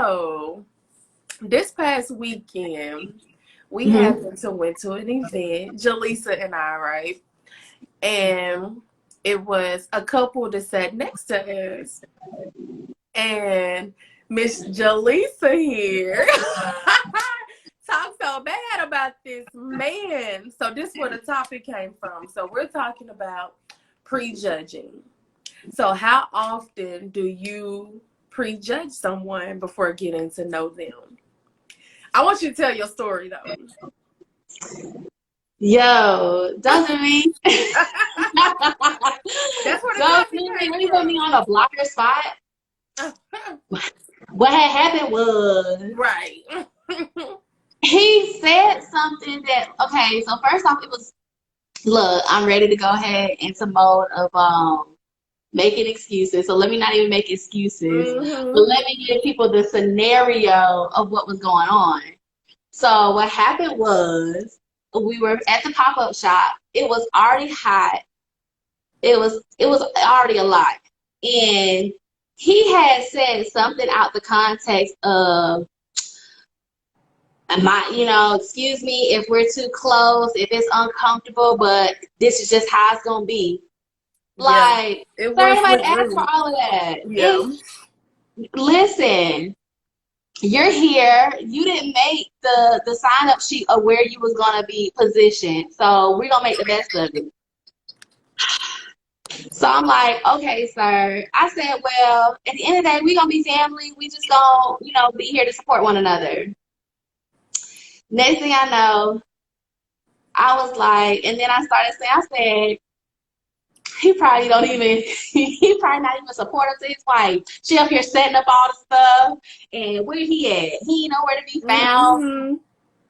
So this past weekend, we Mm-hmm. happened to went to an event, Jaleesa and I, right? And it was a couple that sat next to us. And Miss Jaleesa here talked so bad about this man. So this is where the topic came from. So we're talking about prejudging. So how often do you prejudge someone before getting to know them? I want you to tell your story though. Yo, don't do me. That's where the Don't topic do me. came Let me put me on a blocker spot. from. What had happened was Right. he said something that, okay, so first off, it was, look, I'm ready to go ahead into mode of making excuses. So let me not even make excuses, but Mm-hmm. let me give people the scenario of what was going on. So what happened was we were at the pop-up shop. It was already hot. It was already a lot. And he had said something out the context of excuse me if we're too close, if it's uncomfortable, but this is just how it's gonna be. Yeah. Like, It sir, was anybody with asked for rude. all of that? Yeah. It's listen, you're here. You didn't make the sign up sheet of where you was gonna be positioned. So we're gonna make the best of it. So I'm like, okay, sir. I said, well, at the end of the day, we gonna be family. We just gonna, be here to support one another. Next thing I know, I was like, and then I started saying, I said, he probably don't even, he probably not even supportive to his wife. She up here setting up all the stuff, and where he at? He ain't nowhere to be found. Mm-hmm.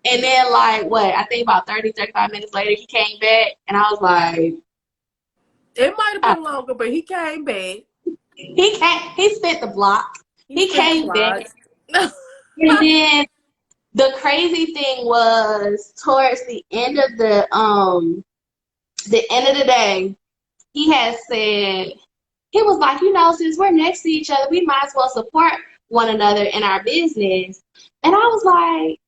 And then, like, what? I think about 30, 35 minutes later, he came back, and I was like, It might have ah. been longer, but he came back. He spent the block. He He spent the came back, block. and then the crazy thing was towards the end of the day, he had said, he was like, since we're next to each other, we might as well support one another in our business. And I was like,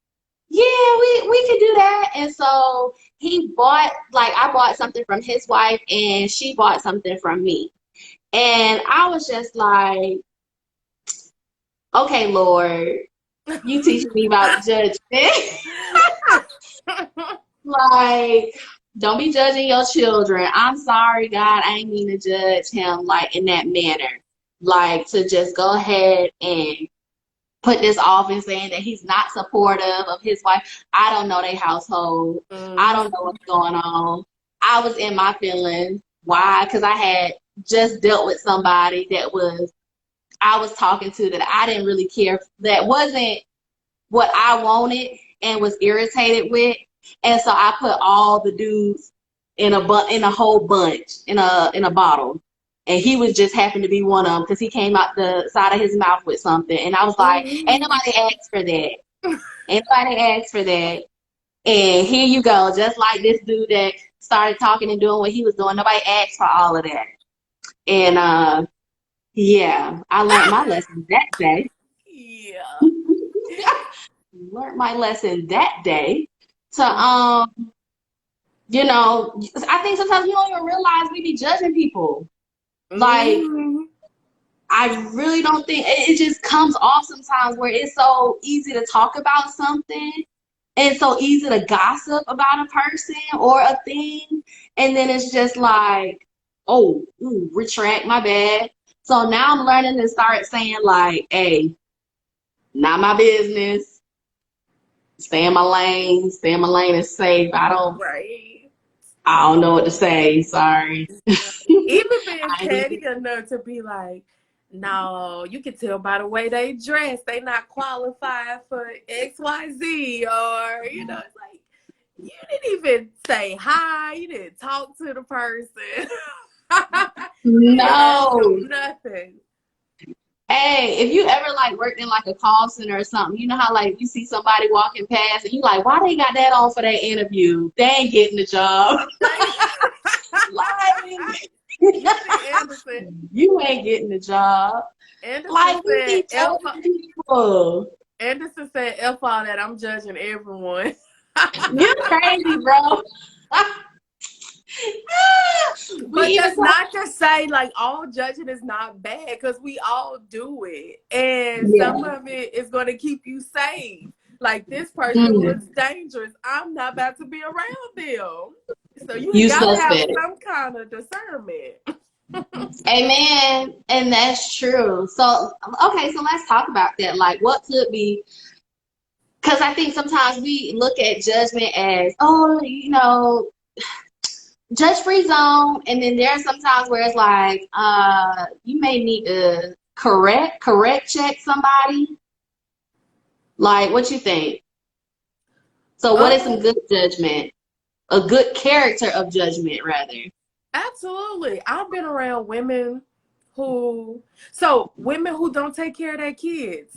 yeah, we can do that. And so I bought something from his wife and she bought something from me. And I was just like, okay, Lord, you teaching me about judgment. Like, don't be judging your children. I'm sorry, God. I ain't mean to judge him like in that manner. Like, to just go ahead and put this off and saying that he's not supportive of his wife. I don't know their household. I don't Mm-hmm. know what's going on. I was in my feelings. Why? Because I had just dealt with somebody I was talking to that I didn't really care. That wasn't what I wanted and was irritated with. And so I put all the dudes in a whole bunch in a bottle. And he was just happened to be one of them because he came out the side of his mouth with something. And I was like, ain't Mm-hmm. nobody asked for that. Ain't nobody asked for that. And here you go, just like this dude that started talking and doing what he was doing. Nobody asked for all of that. And yeah, I learned my lesson that day. Yeah. Learned my lesson that day to Mm-hmm. I think sometimes we don't even realize we be judging people. Like, I really don't think it just comes off sometimes where it's so easy to talk about something and so easy to gossip about a person or a thing, and then it's just like, oh, ooh, retract, my bad. So now I'm learning to start saying like, hey, not my business. Stay in my lane. Stay in my lane is safe. Right. I don't know what to say. Sorry. Yeah. Even being I need to, petty enough to be like, no, you can tell by the way they dress, they not qualified for XYZ. Or, it's like, you didn't even say hi. You didn't talk to the person. You didn't ask no. them nothing. Hey, if you ever like worked in like a call center or something, you know how like you see somebody walking past and you like, why they got that on for their interview? They ain't getting the job. Like, Like, you see Anderson. you ain't getting the job. Anderson Like, we said, be judging people. Oh, Anderson said, F all that, I'm judging everyone. you're crazy, bro. We But even that's talk. not to say like all judging is not bad, because we all do it. And Yeah. some of it is going to keep you safe. Like, this person Mm, looks dangerous. I'm not about to be around them. So you you got to have suspect. some kind of discernment. Amen. And that's true. So, okay, so let's talk about that. Like, what could be, because I think sometimes we look at judgment as, oh, judge free zone. And then there are some times where it's like, you may need to correct check somebody. Like, what you think? So, what is some Um, good judgment? A good character of judgment, rather. Absolutely. I've been around women women who don't take care of their kids.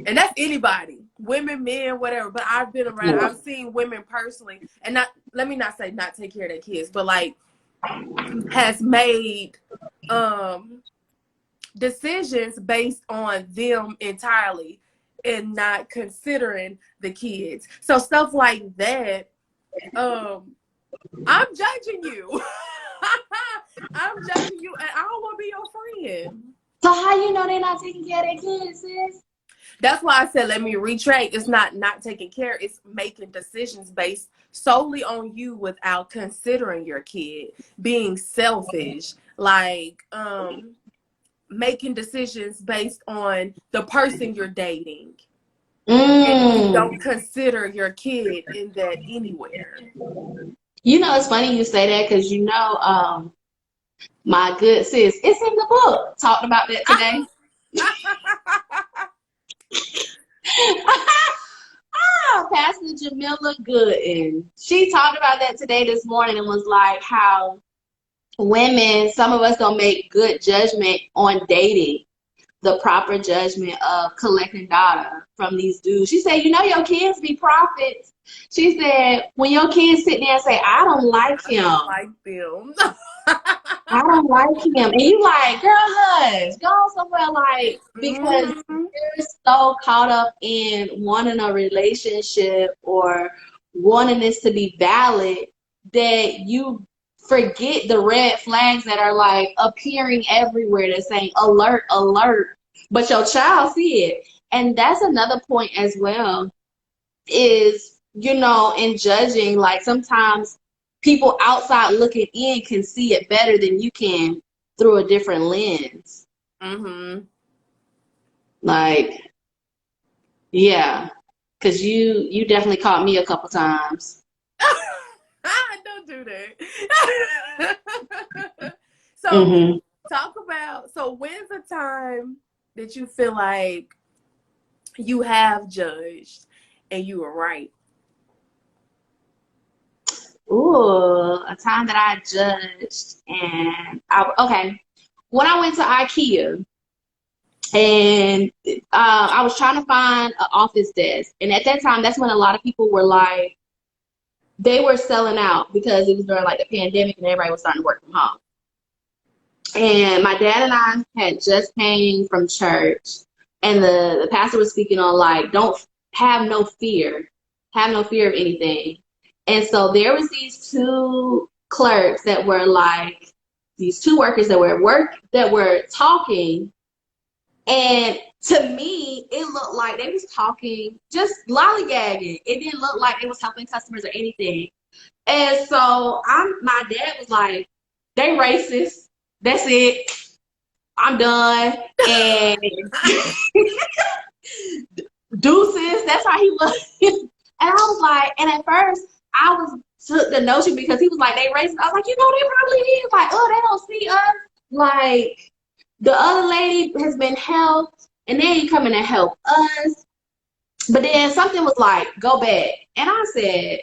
And that's anybody, women, men, whatever. But I've been around, Yeah. I've seen women personally, and not, let me not say not take care of their kids, but like has made decisions based on them entirely and not considering the kids. So stuff like that, I'm judging you. I'm judging you, and I don't want to be your friend. So, how you know they're not taking care of their kids, sis? That's why I said, let me retract. It's not taking care. It's making decisions based solely on you without considering your kid, being selfish, like making decisions based on the person you're dating. And you don't Mm. consider your kid in that anywhere. It's funny you say that because my good sis, it's in the book. Talked about that today. Pastor Jamila Gooden. She talked about that today this morning and was like how women, some of us don't make good judgment on dating, the proper judgment of collecting data from these dudes. She said, your kids be prophets. She said, when your kids sit there and say, I don't like I don't him. like them. I don't like him. And you like, girl, hush, go somewhere, like, because Mm-hmm. you're so caught up in wanting a relationship or wanting this to be valid that you forget the red flags that are like appearing everywhere that's saying alert, alert, but your child see it. And that's another point as well is, in judging, like sometimes people outside looking in can see it better than you can through a different lens. Mm-hmm. Like, yeah, because you definitely caught me a couple times. Don't do that. So Mm-hmm. when's the time that you feel like you have judged and you were right? Ooh, a time that I judged okay. When I went to IKEA and I was trying to find an office desk, and at that time, that's when a lot of people were like, they were selling out because it was during like the pandemic and everybody was starting to work from home. And my dad and I had just came from church, and the pastor was speaking on like, don't have no fear, have no fear of anything. And so there was these two clerks that were like, these two workers that were talking, and to me, it looked like they was talking, just lollygagging. It didn't look like it was helping customers or anything. And so my dad was like, they racist. That's it. I'm done. And deuces, that's how he looked. And I was like, and at first I was took the notion because he was like, they racist. I was like, they probably is. Like, oh, they don't see us. Like, the other lady has been helped and they ain't coming to help us. But then something was like, go back. And I said,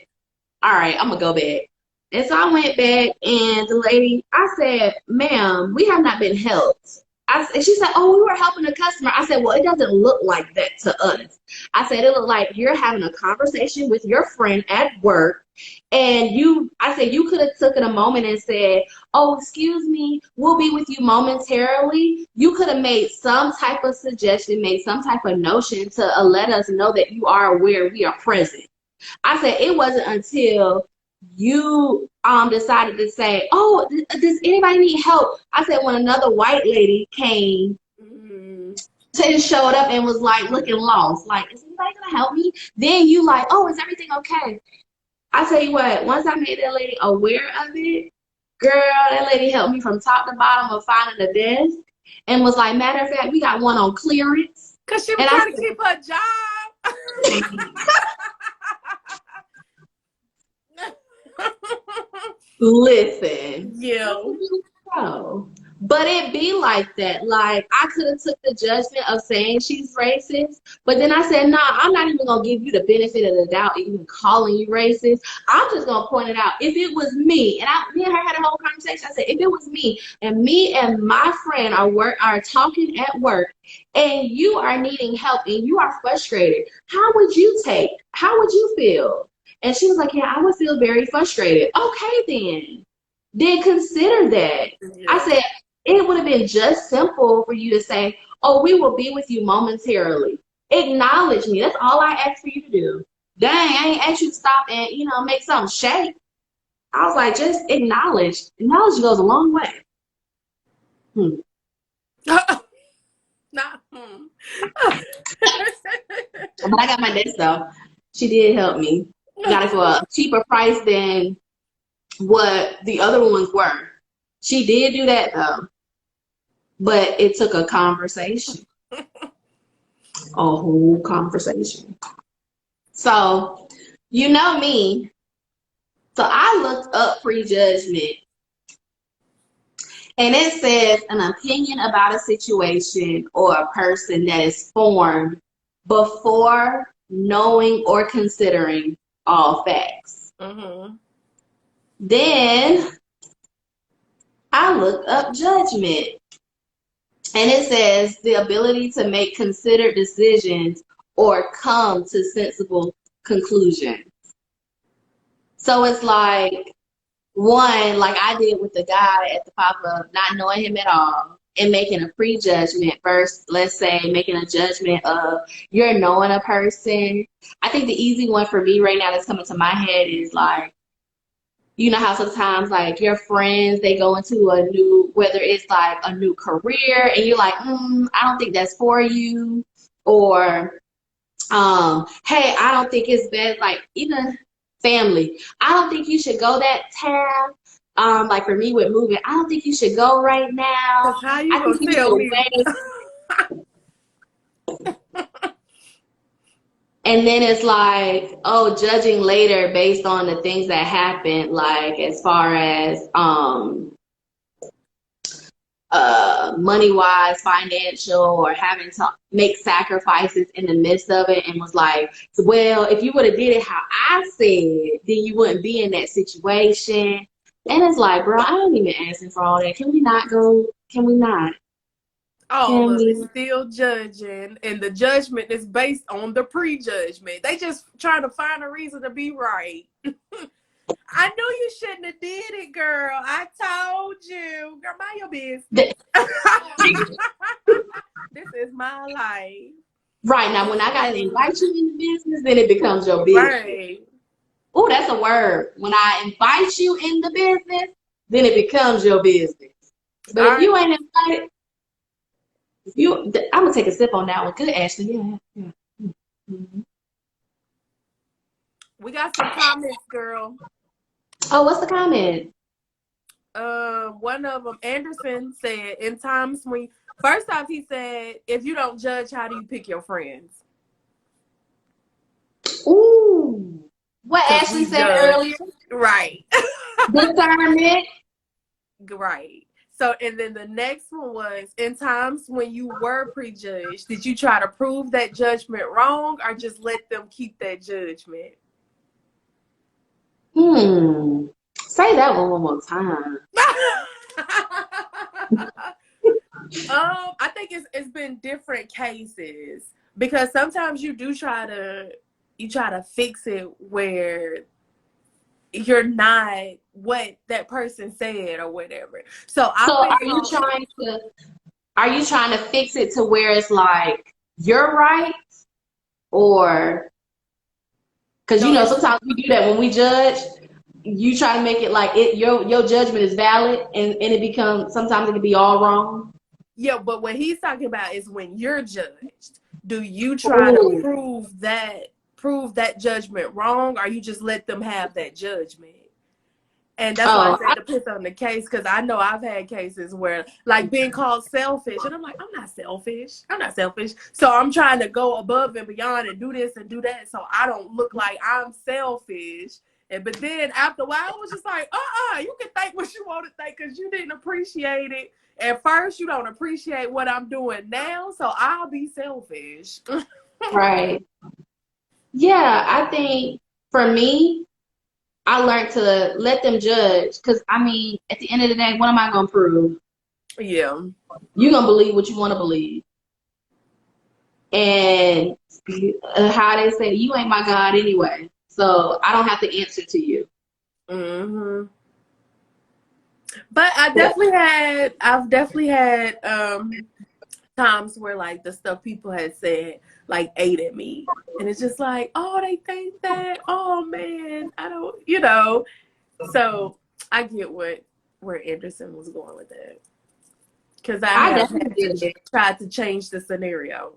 all right, I'm gonna go back. And so I went back, and the lady, I said, ma'am, we have not been helped. And she said, oh, we were helping a customer. I said, well, it doesn't look like that to us. I said, it looked like you're having a conversation with your friend at work, And I said, you could have taken a moment and said, oh, excuse me, we'll be with you momentarily. You could have made some type of suggestion, made some type of notion to let us know that you are aware we are present. I said, it wasn't until you decided to say, oh, does anybody need help? I said, when another white lady came, showed up and was like looking lost, like, is anybody gonna help me? Then you like, oh, is everything okay? I tell you what, once I made that lady aware of it, girl, that lady helped me from top to bottom of finding the desk and was like, matter of fact, we got one on clearance. Because she was And trying to keep her job. Listen. Yeah. Oh. But it be like that. Like, I could have took the judgment of saying she's racist, but then I said, nah, I'm not even going to give you the benefit of the doubt even calling you racist. I'm just going to point it out. If it was me, and me and her had a whole conversation, I said, if it was me and my friend are talking at work, and you are needing help and you are frustrated, how would you feel? And she was like, yeah, I would feel very frustrated. Okay, then consider that. Yeah. I said, it would have been just simple for you to say, oh, we will be with you momentarily. Acknowledge me. That's all I asked for you to do. Dang, I ain't asked you to stop and, make something shake. I was like, just acknowledge. Acknowledge goes a long way. Not But I got my desk though. She did help me. Got it for a cheaper price than what the other ones were. She did do that though. But it took a conversation. A whole conversation. So, you know me. So I looked up prejudgment. And it says an opinion about a situation or a person that is formed before knowing or considering all facts. Mm-hmm. Then I looked up judgment. And it says the ability to make considered decisions or come to sensible conclusions. So it's like, one, like I did with the guy at the pop-up, not knowing him at all and making a prejudgment versus, let's say, making a judgment of you're knowing a person. I think the easy one for me right now that's coming to my head is like, you know how sometimes like your friends, they go into whether it's like a new career and you're like, I don't think that's for you. Or, hey, I don't think it's best. Like even family, I don't think you should go that tab. Like for me with moving, I don't think you should go right now. How you I gonna think you tell should me? wait. And then it's like, oh, judging later based on the things that happened, like as far as money-wise, financial, or having to make sacrifices in the midst of it, and was like, well, if you would have did it how I said, then you wouldn't be in that situation. And it's like, bro, I ain't even asking for all that. Can we not go? Can we not? All of it still judging, and the judgment is based on the prejudgment. They just trying to find a reason to be right. I knew you shouldn't have did it, girl. I told you. Girl, mind your business. This is my life. Right. Now, when I got to invite you in the business, then it becomes your business. Right. Oh, that's a word. When I invite you in the business, then it becomes your business. But if you ain't invited, I'm going to take a sip on that one. Good, Ashley. Yeah. Mm-hmm. We got some comments, girl. Oh, what's the comment? One of them, Anderson, said, in times when, first off, he said, if you don't judge, how do you pick your friends? Ooh. What Ashley said earlier. Right. Discernment. Right. So, and then the next one was, in times when you were prejudged, did you try to prove that judgment wrong or just let them keep that judgment? Say that one more time. I think it's been different cases, because sometimes you do try to fix it where you're not what that person said or whatever. So So I've been called. are you trying to fix it to where it's like you're right, or because No, it's sometimes we do that when we judge. You try to make it like your judgment is valid, and it becomes, sometimes it can be all wrong. yeah, but what he's talking about is when you're judged. Do you try to Ooh. prove that judgment wrong, or you just let them have that judgment? And that's why I Oh, said it depends on the case, because I know I've had cases where, like, being called selfish, and I'm like, I'm not selfish. I'm not selfish. So I'm trying to go above and beyond and do this and do that, so I don't look like I'm selfish. But then after a while, it was just like, you can think what you want to think because you didn't appreciate it at first. You don't appreciate what I'm doing now, so I'll be selfish. right. Yeah, I think for me, I learned to let them judge, because I mean, at the end of the day, what am I gonna prove? Yeah. You're gonna believe what you want to believe, and how they say, you ain't my God anyway, so I don't have to answer to you. Hmm. But But I've definitely had times where, like, the stuff people had said, like, ate at me. And it's just like, oh, they think that. Oh man, I don't. So I get where Anderson was going with that. Because I I have definitely had to get it. try to change the scenario.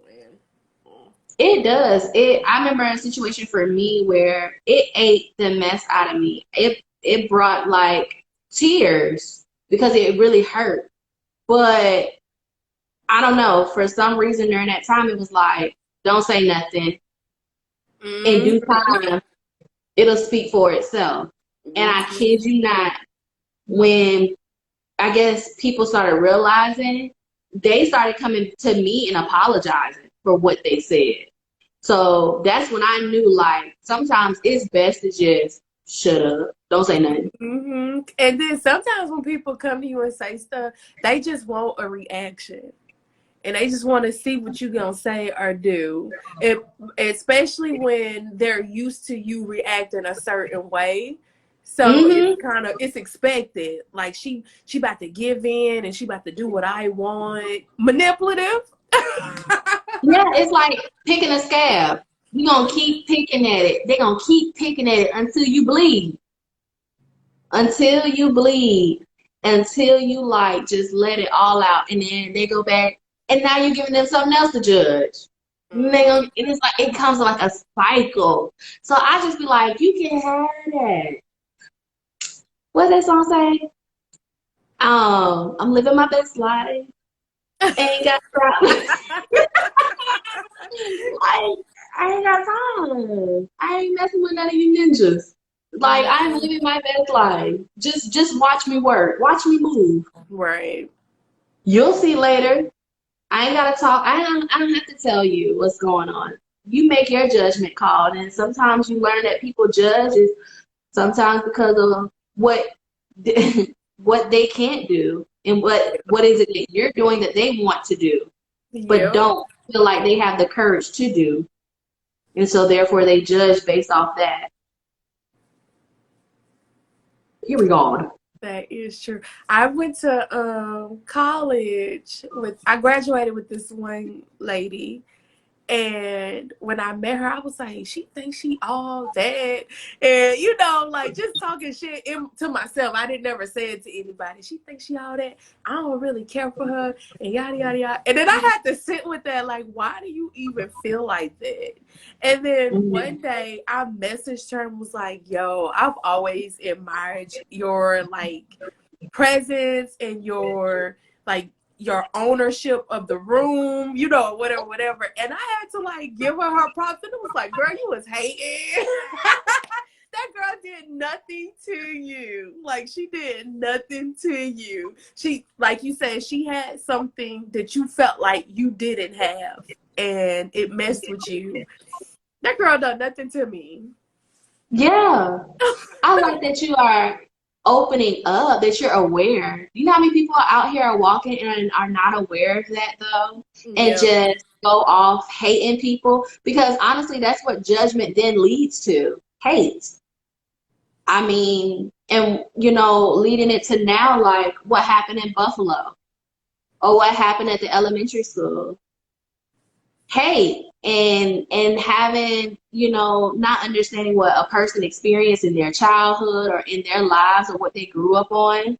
It does. I remember a situation for me where it ate the mess out of me. It brought like tears because it really hurt. But I don't know, for some reason during that time it was like, don't say nothing. In due Mm-hmm. time, it'll speak for itself. And I Mm-hmm. kid you not, when I guess people started realizing, they started coming to me and apologizing for what they said. So that's when I knew, like, sometimes it's best to just shut up. Don't say nothing. Mm-hmm. And then sometimes when people come to you and say stuff, they just want a reaction. And they just want to see what you're going to say or do. Especially when they're used to you reacting a certain way. So Mm-hmm. it's expected. Like she about to give in and she about to do what I want. Manipulative. Yeah, it's like picking a scab. You're going to keep picking at it. They're going to keep picking at it until you bleed. Until you bleed. Until you, like, just let it all out. And then they go back. And now you're giving them something else to judge. And it's like, it comes like a cycle. So I just be like, you can have that. What that song say? I'm living my best life. Ain't got problems. Like, I ain't got time. I ain't messing with none of you ninjas. Like, I'm living my best life. Just watch me work. Watch me move. Right. You'll see later. I ain't gotta talk. I don't have to tell you what's going on. You make your judgment call, and sometimes you learn that people judge is sometimes because of what what they can't do, and what is it that you're doing that they want to do, but Yep. don't feel like they have the courage to do. And so therefore they judge based off that. Here we go. That is true. I went to college I graduated with this one lady. And when I met her, I was like, she thinks she all that. And, like, just talking shit to myself. I didn't never say it to anybody. She thinks she all that. I don't really care for her and yada, yada, yada. And then I had to sit with that, like, why do you even feel like that? And then Mhm. one day I messaged her and was like, yo, I've always admired your, like, presence and your ownership of the room, whatever, whatever. And I had to, like, give her props. And it was like, girl, you was hating. That girl did nothing to you. Like, she did nothing to you. She, like you said, she had something that you felt like you didn't have. And it messed with you. That girl done nothing to me. Yeah. I like that you are opening up, that you're aware. You know how many people out here are walking and are not aware of that though? And Yeah. just go off hating people? Because honestly, that's what judgment then leads to. Hate. I mean, and leading it to now, like what happened in Buffalo or what happened at the elementary school. Hate and having, not understanding what a person experienced in their childhood or in their lives or what they grew up on.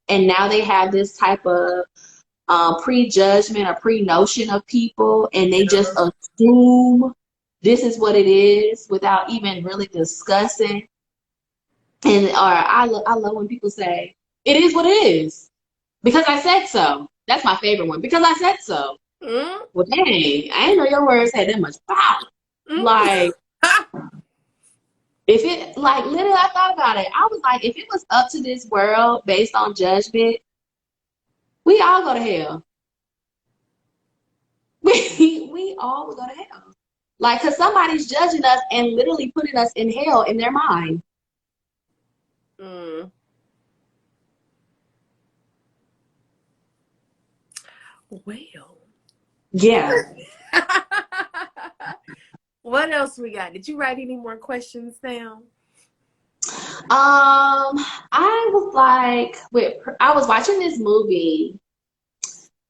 And now they have this type of prejudgment or pre-notion of people, and they just Yeah. assume this is what it is without even really discussing. And I love when people say, it is what it is because I said so. That's my favorite one. Because I said so. Mm, Well, dang, I didn't know your words had that much power. mm. Like, if it, like, literally, I thought about it. I was like, if it was up to this world based on judgment, we all go to hell. We all would go to hell. Like, because somebody's judging us and literally putting us in hell in their mind. Mm. Well. Yeah. What else we got? Did you write any more questions down? I was like, I was watching this movie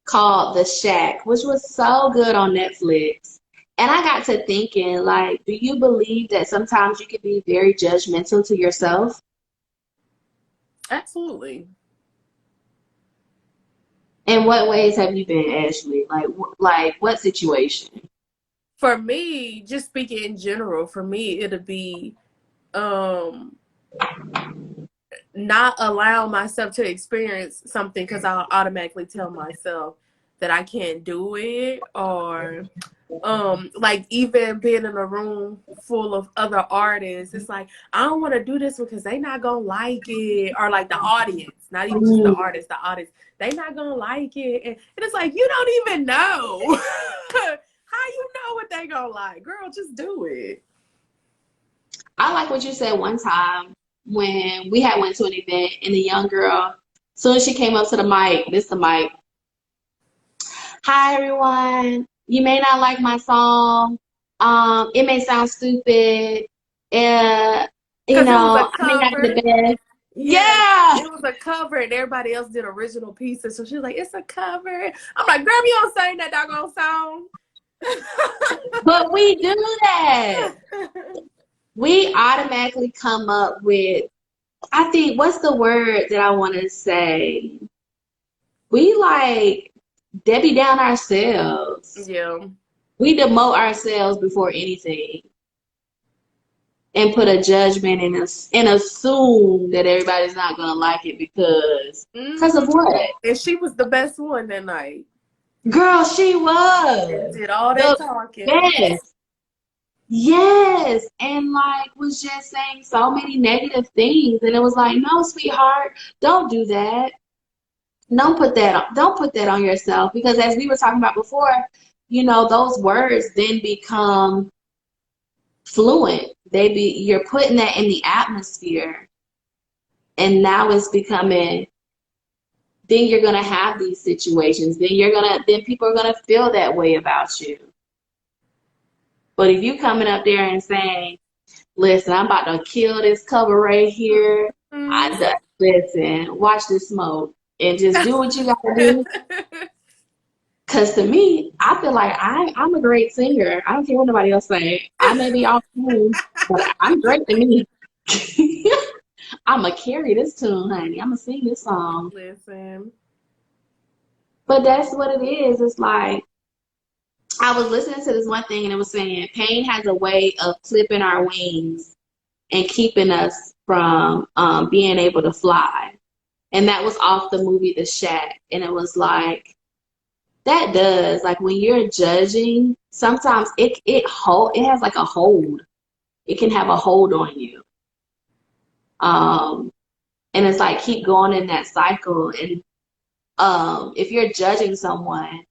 called The Shack, which was so good on Netflix. And I got to thinking, like, do you believe that sometimes you can be very judgmental to yourself? Absolutely. In what ways have you been, Ashley? Like what situation? For me, just speaking in general, for me, it'll be um not allow myself to experience something because I'll automatically tell myself that I can't do it, or like even being in a room full of other artists, it's like I don't want to do this because they not gonna like it, or like the audience, not even just Mm, the audience, they not gonna like it, and it's like you don't even know how you know what they gonna like, girl, just do it. I like what you said one time when we had went to an event and the young girl, soon as she came up to the mic, this the mic. Hi everyone. You may not like my song. It may sound stupid. Uh, Because it was a I may not be cover. the best. Yes, Yeah. it was a cover and everybody else did original pieces. So she was like, it's a cover. I'm like, girl, you don't sing that doggone song. But we do that. We automatically come up with, I think, what's the word that I want to say? We like Debbie down ourselves. Yeah. We demote ourselves before anything and put a judgment in us and assume that everybody's not gonna like it because of Hmm. what? And she was the best one that night. Girl, she And was did all that the talking. best. Yes, and like was just saying so many negative things, and it was like, no, sweetheart, don't do that. Don't put that on yourself because as we were talking about before, those words then become fluent. You're putting that in the atmosphere, and now it's becoming. Then you're gonna have these situations. Then people are gonna feel that way about you. But if you coming up there and saying, listen, I'm about to kill this cover right here. Mhm. Listen, watch this smoke and just do what you gotta do. Cause to me, I feel like I'm a great singer. I don't care what nobody else say. I may be off tune, but I'm great to me. I'ma carry this tune, honey. I'ma sing this song. Listen. But that's what it is. It's like I was listening to this one thing and it was saying pain has a way of clipping our wings and keeping us from being able to fly. And that was off the movie The Shack. And it was like that does like when you're judging, sometimes it has like a hold. It can have a hold on you. Um, and it's like keep going in that cycle. And if you're judging someone,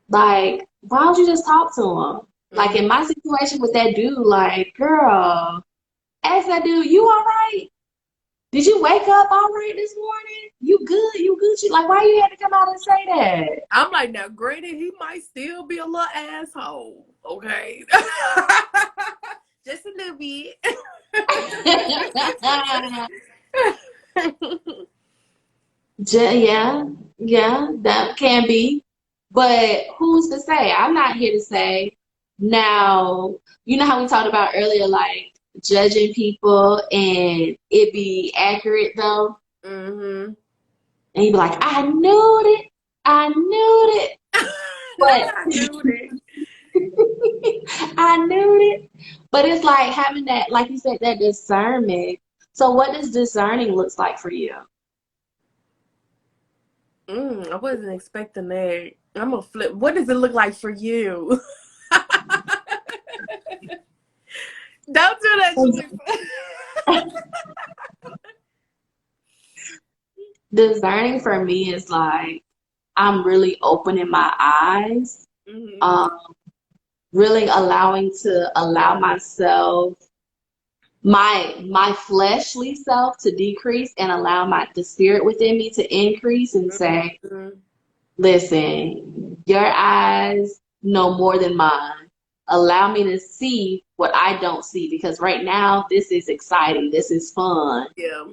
like why don't you just talk to them? Like in Mhm. my situation with that dude, like girl, ask that dude, you all right? Did you wake up all right this morning? You good? You Gucci? Like, why you had to come out and say that? I'm like, now, granted, he might still be a little asshole, okay? Just a little bit. Yeah, yeah, that can be. But who's to say? I'm not here to say. Now, you know how we talked about earlier, like judging people and it be accurate though? Mm-hmm. And you be like, I knew it. I knew it. Not But I knew that. I knew it. But it's like having that, like you said, that discernment. So what does discerning looks like for you? I wasn't expecting that. I'm gonna flip. What does it look like for you? Don't do that, Jaleesa. Discerning for me is like I'm really opening my eyes, Mm-hmm. um, really allowing to allow myself, my fleshly self to decrease and allow the spirit within me to increase and say, Mm-hmm. listen, your eyes know more than mine. Allow me to see what I don't see because right now this is exciting. This is fun. Yeah.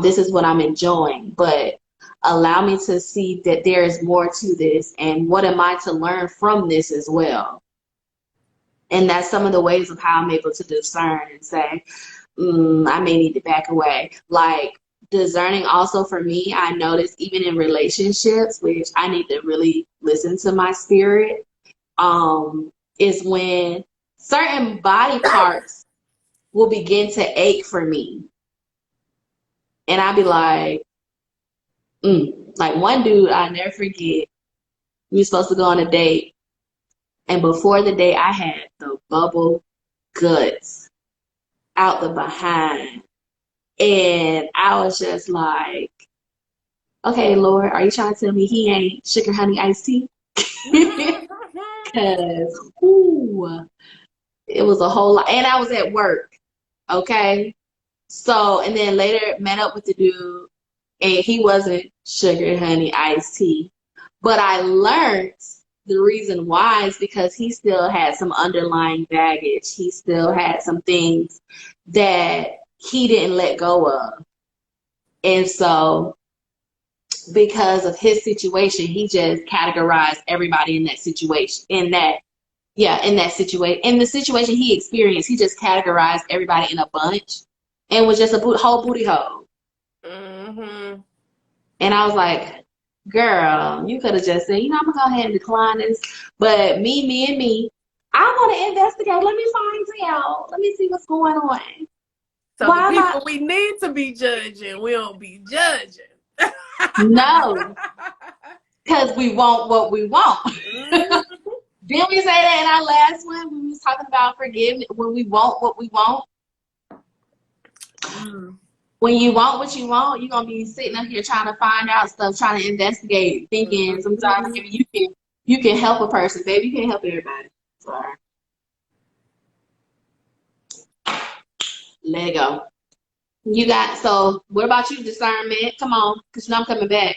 This is what I'm enjoying, but allow me to see that there is more to this and what am I to learn from this as well. And that's some of the ways of how I'm able to discern and say, I may need to back away. Like discerning also for me, I notice even in relationships, which I need to really listen to my spirit, is when certain body parts will begin to ache for me. And I'll be like one dude I never forget. We were supposed to go on a date, and before the date, I had the bubble guts out the behind, and I was just like, "Okay, Lord, are you trying to tell me he ain't sugar honey iced tea?" Cause ooh, it was a whole lot, and I was at work. Okay, so and then later met up with the dude, and he wasn't sugar honey iced tea. But I learned the reason why is because he still had some underlying baggage. He still had some things that he didn't let go of. And so, because of his situation, he just categorized everybody in that situation, in that situation, in the situation he experienced, he just categorized everybody in a bunch and was just a whole booty hole. Mm-hmm. And I was like, girl, you could have just said, I'm gonna go ahead and decline this. But me, I'm gonna investigate. Let me find out. Let me see what's going on. So the Why am I? people we need to be judging, we don't be judging. No, because we want what we want. Mm-hmm. Didn't we say that in our last one when we was talking about forgiveness? When we want what we want, when you want what you want, you're gonna be sitting up here trying to find out stuff, trying to investigate, thinking sometimes Mm-hmm. maybe you can help a person, baby. You can't help everybody. Sorry. Let it go. You got so. What about you, discernment? Come on, cause I'm coming back.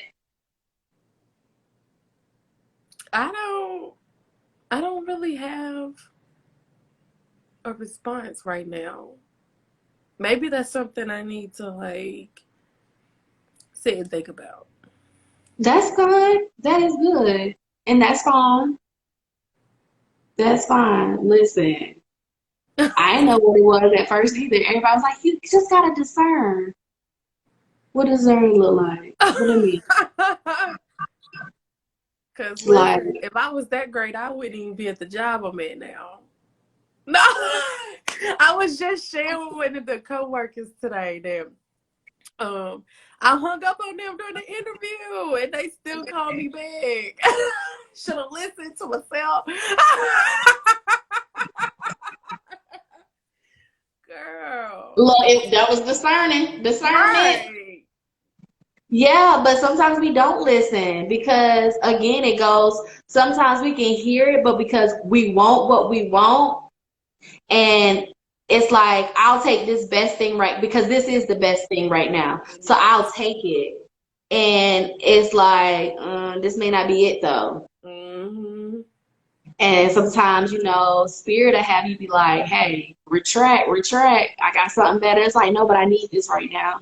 I don't. I don't really have a response right now. Maybe that's something I need to like sit and think about. That's good. That is good, and that's fine. That's fine. Listen, I didn't know what it was at first either. Everybody was like, "You just gotta discern." What does discern look like? What do you mean? Cause Like, listen, if I was that great, I wouldn't even be at the job I'm at now. No, I was just sharing with one of the coworkers today that I hung up on them during the interview and they still call me back. Should have listened to myself. Girl. look, that was discerning, discernment. Right. Yeah, but sometimes we don't listen because again, it goes. Sometimes we can hear it, but because we want what we want. And it's like, I'll take this best thing right because this is the best thing right now. So I'll take it. And it's like, this may not be it though. Mm-hmm. And sometimes, you know, spirit will have you be like, hey, retract, retract. I got something better. It's like, no, but I need this right now.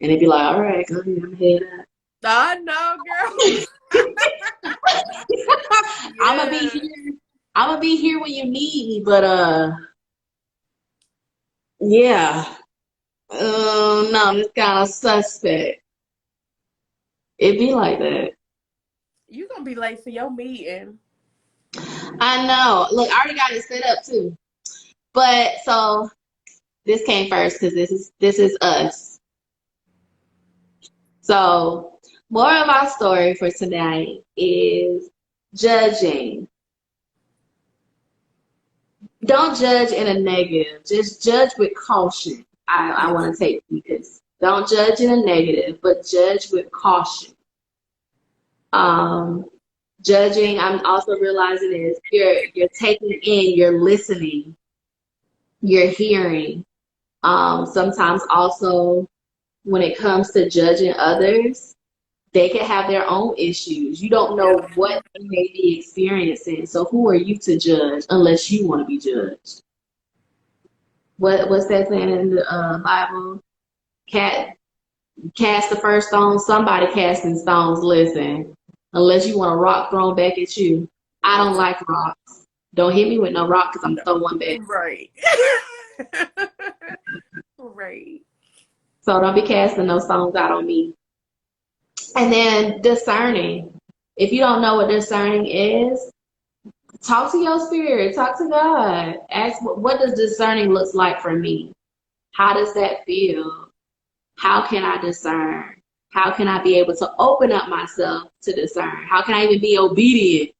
And it'd be like, all right, go ahead, I'm head up. I know, girl. I'm gonna be Yeah. here. I'm gonna be here when you need me, but yeah. No, it's kind of suspect. It be like that. You gonna be late for your meeting. I know. Look, I already got it set up too. But so this came first because this is us. So more of our story for tonight is judging. Don't judge in a negative. Just judge with caution. I want to take this. Don't judge in a negative, but judge with caution. Um, Judging, I'm also realizing is you're taking in, you're listening, you're hearing. Sometimes also when it comes to judging others, they can have their own issues. You don't Yeah. know what they may be experiencing. So who are you to judge unless you want to be judged? What's that saying in the Bible? Cat Cast the first stone. Somebody casting stones. Listen, unless you want a rock thrown back at you, I don't like rocks. Don't hit me with no rock because I'm No. throw one back. Right. Right. So don't be casting no stones out on me. And then discerning. If you don't know what discerning is, talk to your spirit. Talk to God. Ask what does discerning looks like for me? How does that feel? How can I discern? How can I be able to open up myself to discern? How can I even be obedient?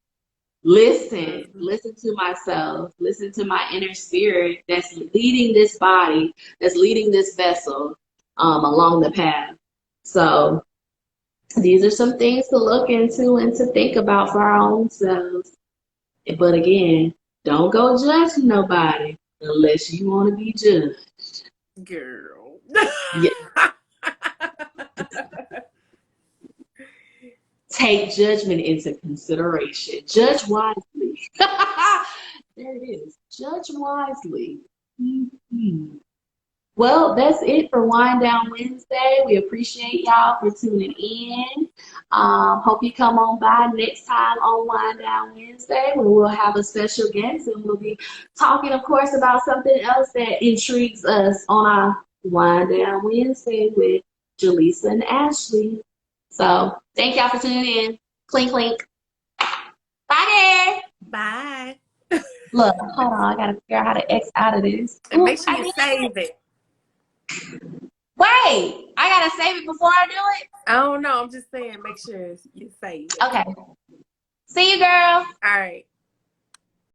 Listen, Mhm. listen to myself, listen to my inner spirit that's leading this body, that's leading this vessel along the path. So these are some things to look into and to think about for our own selves. But again, don't go judge nobody unless you want to be judged. Girl. Yeah. Take judgment into consideration. Judge wisely. There it is. Judge wisely. Mhm. Well, that's it for Wind Down Wednesday. We appreciate y'all for tuning in. Hope you come on by next time on Wind Down Wednesday where we'll have a special guest and we'll be talking, of course, about something else that intrigues us on our Wind Down Wednesday with Jaleesa and Ashley. So thank y'all for tuning in. Clink, clink. Bye, there. Bye. Look, hold on. I got to figure out how to X out of this. And Ooh, make sure I you did it. save it. Wait, I got to save it before I do it? I don't know. I'm just saying, make sure you save it. Okay. See you, girl. All right.